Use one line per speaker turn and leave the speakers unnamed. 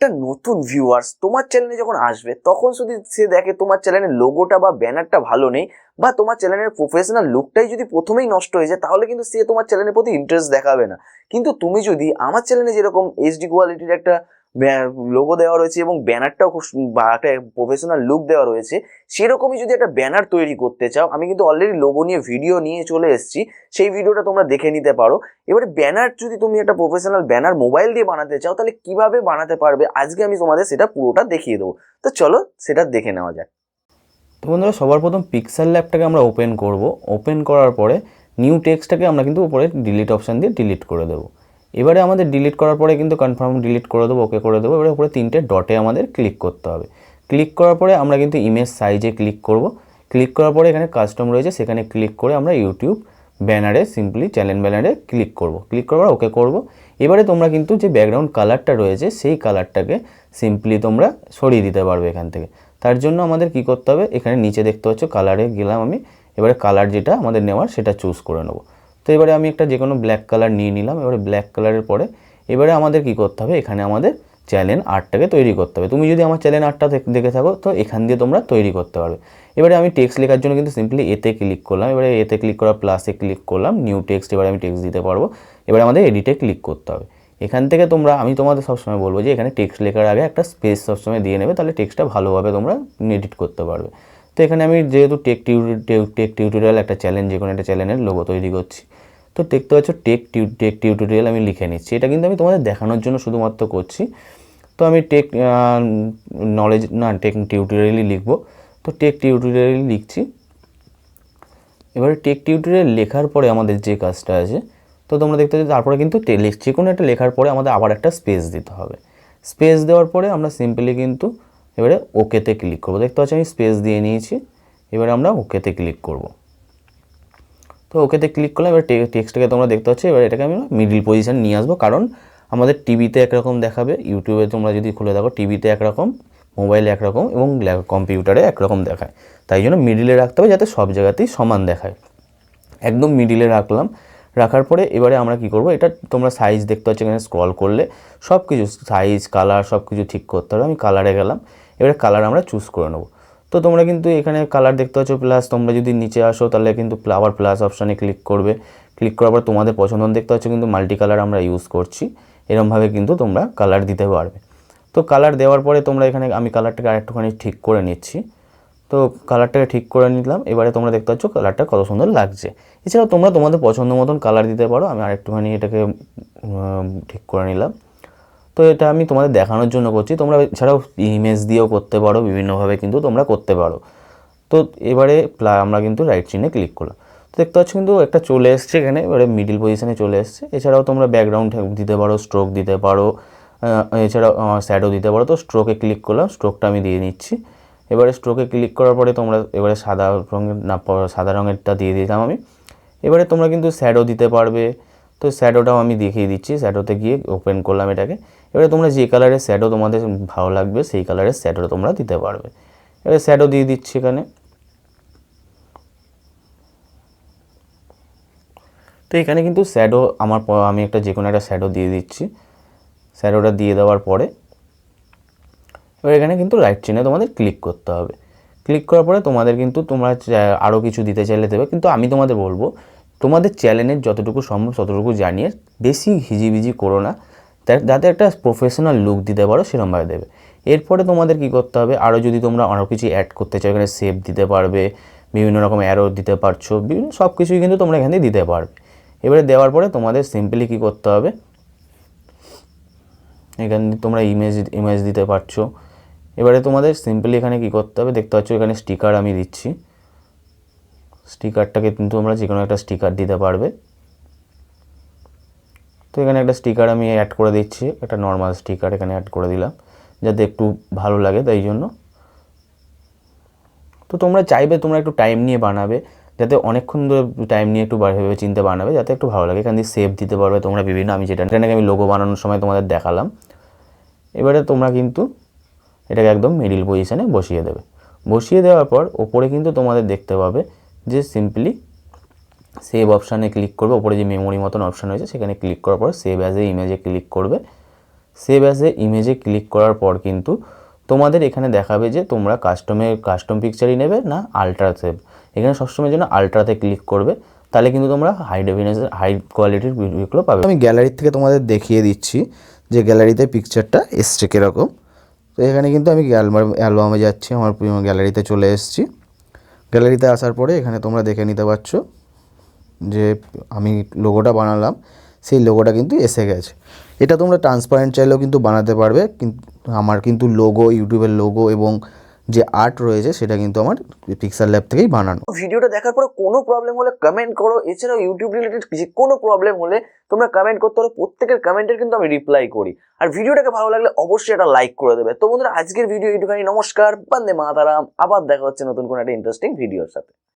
একটা নতুন ভিউয়ার্স তোমার চ্যানেলে যখন আসবে তখন যদি সে দেখে তোমার চ্যানেলের লোগোটা বা ব্যানারটা ভালো নেই বা তোমার চ্যানেলের প্রফেশনাল লুকটাই যদি প্রথমেই নষ্ট হয়ে যায়, তাহলে কিন্তু সে তোমার চ্যানেলের প্রতি ইন্টারেস্ট দেখাবে না। কিন্তু তুমি যদি আমার চ্যানেলে যেরকম এইচডি কোয়ালিটির একটা লোগো দেওয়া রয়েছে এবং ব্যানারটাও খুব বা একটা প্রফেশনাল লুক দেওয়া রয়েছে, সেরকমই যদি একটা ব্যানার তৈরি করতে চাও, আমি কিন্তু অলরেডি লোগো নিয়ে ভিডিও নিয়ে চলে এসেছি, সেই ভিডিওটা তোমরা দেখে নিতে পারো। এবারে ব্যানার যদি তুমি একটা প্রফেশনাল ব্যানার মোবাইল দিয়ে বানাতে চাও, তাহলে কিভাবে বানাতে পারবে আজকে আমি তোমাদের সেটা পুরোটা দেখিয়ে দেবো। তো চলো সেটা দেখে নেওয়া যাক।
তো বন্ধুরা, সবার প্রথম পিক্সেল ল্যাবটাকে আমরা ওপেন করব। ওপেন করার পরে নিউ টেক্সটটাকে আমরা কিন্তু উপরে ডিলিট অপশান দিয়ে ডিলিট করে দেবো। এবারে আমাদের ডিলিট করার পরে কিন্তু কনফার্ম ডিলিট করে দেবো, ওকে করে দেবো। এবারে উপরে 3টে ডটে আমাদের ক্লিক করতে হবে। ক্লিক করার পরে আমরা কিন্তু ইমেজ সাইজে ক্লিক করব। ক্লিক করার পরে এখানে কাস্টম রয়েছে, সেখানে ক্লিক করে আমরা ইউটিউব ব্যানারে সিম্পলি চ্যানেল ব্যানারে ক্লিক করব। ক্লিক করার পর ওকে করব। এবারে তোমরা কিন্তু যে ব্যাকগ্রাউন্ড কালারটা রয়েছে সেই কালারটাকে সিম্পলি তোমরা সরিয়ে দিতে পারবে এখান থেকে। তার জন্য আমাদের কি করতে হবে, এখানে নিচে দেখতে পাচ্ছ কালারে গেলাম আমি। এবারে কালার যেটা আমাদের নেওয়ার সেটা চুজ করে নেব। তো এবারে আমি একটা যে কোনো ব্ল্যাক কালার নিয়ে নিলাম। এবারে ব্ল্যাক কালারের পরে এবারে আমাদের কি করতে হবে, এখানে আমাদের চ্যানেল আর্টটাকে তৈরি করতে হবে। তুমি যদি আমার চ্যানেল আর্টটা দেখে থাকো তো এখান দিয়ে তোমরা তৈরি করতে পারবে। এবারে আমি টেক্সট লেখার জন্য কিন্তু সিম্পলি এতে ক্লিক করলাম। এবারে এতে ক্লিক করা প্লাসে ক্লিক করলাম, নিউ টেক্সট। এবারে আমি টেক্সট দিতে পারবো। এবারে আমাদের এডিটে ক্লিক করতে হবে। এখান থেকে আমি তোমাদের সবসময় বলবো যে এখানে টেক্সট লেখার আগে একটা স্পেস সবসময় দিয়ে নেবে, তাহলে টেক্সটটা ভালোভাবে তোমরা এডিট করতে পারবে। তো এখানে আমি যেহেতু টেক টিউটোরিয়াল একটা চ্যানেল, যে কোনো একটা চ্যানেলের লোগো তৈরি করছি, তো দেখতে পাচ্ছ টেক টিউটোরিয়াল আমি লিখে নিচ্ছি। এটা কিন্তু আমি তোমাদের দেখানোর জন্য শুধুমাত্র করছি। তো আমি টেক টিউটোরিয়ালই লিখবো। তো টেক টিউটোরিয়ালই লিখছি। এবারে টেক টিউটোরিয়াল লেখার পরে আমাদের যে কাজটা আছে, তো তোমরা দেখতে পাচ্ছ তারপরে কিন্তু যে কোনো একটা লেখার পরে আমাদের আবার একটা স্পেস দিতে হবে। স্পেস দেওয়ার পরে আমরা সিম্পলি কিন্তু এবারে ওকেতে ক্লিক করবো। দেখতে পাচ্ছি আমি স্পেস দিয়ে নিয়েছি। এবারে আমরা ওকেতে ক্লিক করব। তো ওকেতে ক্লিক করলাম। এবার টেক্সটটাকে তোমরা দেখতে পাচ্ছ। এবার এটাকে আমি মিডিল পজিশন নিয়ে আসবো, কারণ আমাদের টিভিতে একরকম দেখাবে, ইউটিউবে তোমরা যদি খুলে দেখো টিভিতে একরকম, মোবাইলে একরকম এবং কম্পিউটারে একরকম দেখায়। তাই জন্য মিডিলে রাখতে হবে যাতে সব জায়গাতেই সমান দেখায়। একদম মিডিলে রাখলাম। রাখার পরে এবারে আমরা কি করব, এটা তোমরা সাইজ দেখতে পাচ্ছ, এখানে স্ক্রল করলে সব কিছু সাইজ কালার সব কিছু ঠিক করতে হবে। আমি কালারে গেলাম। এবারে কালার আমরা চুজ করে নেব। তো তোমরা কিন্তু এখানে কালার দেখতে পাচ্ছ প্লাস, তোমরা যদি নিচে আসো তাহলে কিন্তু আবার প্লাস অপশানে ক্লিক করবে। ক্লিক করার পর তোমাদের পছন্দ দেখতে পাচ্ছ কিন্তু মাল্টি কালার আমরা ইউজ করছি। এরকমভাবে কিন্তু তোমরা কালার দিতে পারবে। তো কালার দেওয়ার পরে তোমরা এখানে আমি কালারটাকে আরেকটুখানি ঠিক করে নিচ্ছি। তো কালারটাকে ঠিক করে নিলাম। এবারে তোমরা দেখতে পাচ্ছ কালারটা কত সুন্দর লাগছে। এছাড়াও তোমরা তোমাদের পছন্দ মতন কালার দিতে পারো। আমি আরেকটুখানি এটাকে ঠিক করে নিলাম। তো এটা আমি তোমাদের দেখানোর জন্য করছি। তোমরা এছাড়াও ইমেজ দিয়েও করতে পারো, বিভিন্নভাবে কিন্তু তোমরা করতে পারো। তো এবারে আমরা কিন্তু রাইট চিহ্নে ক্লিক করলাম। তো দেখতে পাচ্ছ কিন্তু একটা চলে এসছে এখানে, এবারে মিডিল পজিশনে চলে এসছে। এছাড়াও তোমরা ব্যাকগ্রাউন্ড দিতে পারো, স্ট্রোক দিতে পারো, এছাড়াও শ্যাডো দিতে পারো। তো স্ট্রোকে ক্লিক করলাম, স্ট্রোকটা আমি দিয়ে নিচ্ছি। এবারে স্ট্রোকে ক্লিক করার পরে তোমরা এবারে সাদা রঙেরটা দিয়ে দিলাম আমি। এবারে তোমরা কিন্তু শ্যাডো দিতে পারবে। তো শ্যাডোটাও আমি দেখিয়ে দিচ্ছি। শ্যাডোতে গিয়ে ওপেন করলাম এটাকে। এবারে তোমরা যে কালারের শ্যাডো তোমাদের ভালো লাগবে সেই কালারের শ্যাডো তোমরা দিতে পারবে। এবারে শ্যাডো দিয়ে দিচ্ছি এখানে। তো এখানে কিন্তু শ্যাডো আমি একটা যে কোনো একটা শ্যাডো দিয়ে দিচ্ছি। শ্যাডোটা দিয়ে দেওয়ার পরে এবার এখানে কিন্তু রাইট চিহ্নে তোমাদের ক্লিক করতে হবে। ক্লিক করার পরে তোমাদের কিন্তু তোমরা আরও কিছু দিতে চাইলে দেবে, কিন্তু আমি তোমাদের বলবো তোমাদের চ্যানেলের যতটুকু সম্ভব ততটুকু জানিয়ে বেশি হিজিবিজি করো না, যাতে একটা প্রফেশনাল লুক দিতে পারো সেরকমভাবে দেবে। এরপরে তোমাদের কি করতে হবে, আরও যদি তোমরা আরও কিছু অ্যাড করতে চাও, এখানে সেভ দিতে পারবে, বিভিন্ন রকম অ্যারো দিতে পারছো, বিভিন্ন সব কিছুই কিন্তু তোমরা এখানে দিতে পারবে। এবারে দেওয়ার পরে তোমাদের সিম্পলি কী করতে হবে, এখানে তোমরা ইমেজ দিতে পারছো। এবারে তোমাদের সিম্পলি এখানে কি করতে হবে, দেখতে পাচ্ছ এখানে স্টিকার আমি দিচ্ছি। স্টিকারটাকে কিন্তু তোমরা যে কোনো একটা স্টিকার দিতে পারবে। তো এখানে একটা স্টিকার আমি অ্যাড করে দিচ্ছি, একটা নর্মাল স্টিকার এখানে অ্যাড করে দিলাম যাতে একটু ভালো লাগে তাই জন্য। তো তোমরা চাইবে তোমরা একটু টাইম নিয়ে বানাবে, যাতে অনেকক্ষণ ধরে টাইম নিয়ে একটু ভেবে চিন্তে বানাবে যাতে একটু ভালো লাগে। এখান দিয়ে সেভ দিতে পারবে তোমরা বিভিন্ন, আমি এটাকে আমি লোগো বানানোর সময় তোমাদের দেখালাম। এবারে তোমরা কিন্তু এটাকে একদম মিডিল পজিশানে বসিয়ে দেবে। বসিয়ে দেওয়ার পর ওপরে কিন্তু তোমাদের দেখতে পাবে যে সিম্পলি সেভ অপশানে ক্লিক করবে। ওপরে যে মেমোরি মতন অপশান রয়েছে সেখানে ক্লিক করার পর সেভ অ্যাজ এ ইমেজে ক্লিক করবে। সেভ অ্যাজ এ ইমেজে ক্লিক করার পর কিন্তু তোমাদের এখানে দেখাবে যে তোমরা কাস্টম পিকচারই নেবে না আলট্রা সেভ। এখানে সবসময় জন্য আলট্রাতে ক্লিক করবে, তাহলে কিন্তু তোমরা হাই ডেফিনেশন হাই কোয়ালিটির ভিডিওগুলো পাবে। আমি গ্যালারির থেকে তোমাদের দেখিয়ে দিচ্ছি যে গ্যালারিতে পিকচারটা এসছে কীরকম। তো এখানে কিন্তু আমি অ্যালবামে যাচ্ছি, আমার গ্যালারিতে চলে এসেছি। গ্যালারিতে আসার পরে এখানে তোমরা দেখে নিতে পারছো যে আমি লোগোটা বানালাম, সেই লোগোটা কিন্তু এসে গেছে। এটা তোমরা ট্রান্সপারেন্ট চাইলেও কিন্তু বানাতে পারবে, কিন্তু আমার কিন্তু লোগো, ইউটিউবের লোগো এবং যে আর্ট রয়েছে সেটা কিন্তু আমার পিক্সেল ল্যাব থেকেই বানানো।
ভিডিওটা দেখার পরে কোনো প্রবলেম হলে কমেন্ট করো। এছাড়াও ইউটিউব রিলেটেড যে কোনো প্রবলেম হলে তোমরা কমেন্ট করতে পারো, প্রত্যেকের কমেন্টের কিন্তু আমি রিপ্লাই করি। আর ভিডিওটাকে ভালো লাগলে অবশ্যই একটা লাইক করে দেবে। তো বন্ধুরা, আজকের ভিডিও এইটুখানি। নমস্কার, বন্দে মাতারাম। আবার দেখা হচ্ছে নতুন কোনো একটা ইন্টারেস্টিং ভিডিওর সাথে।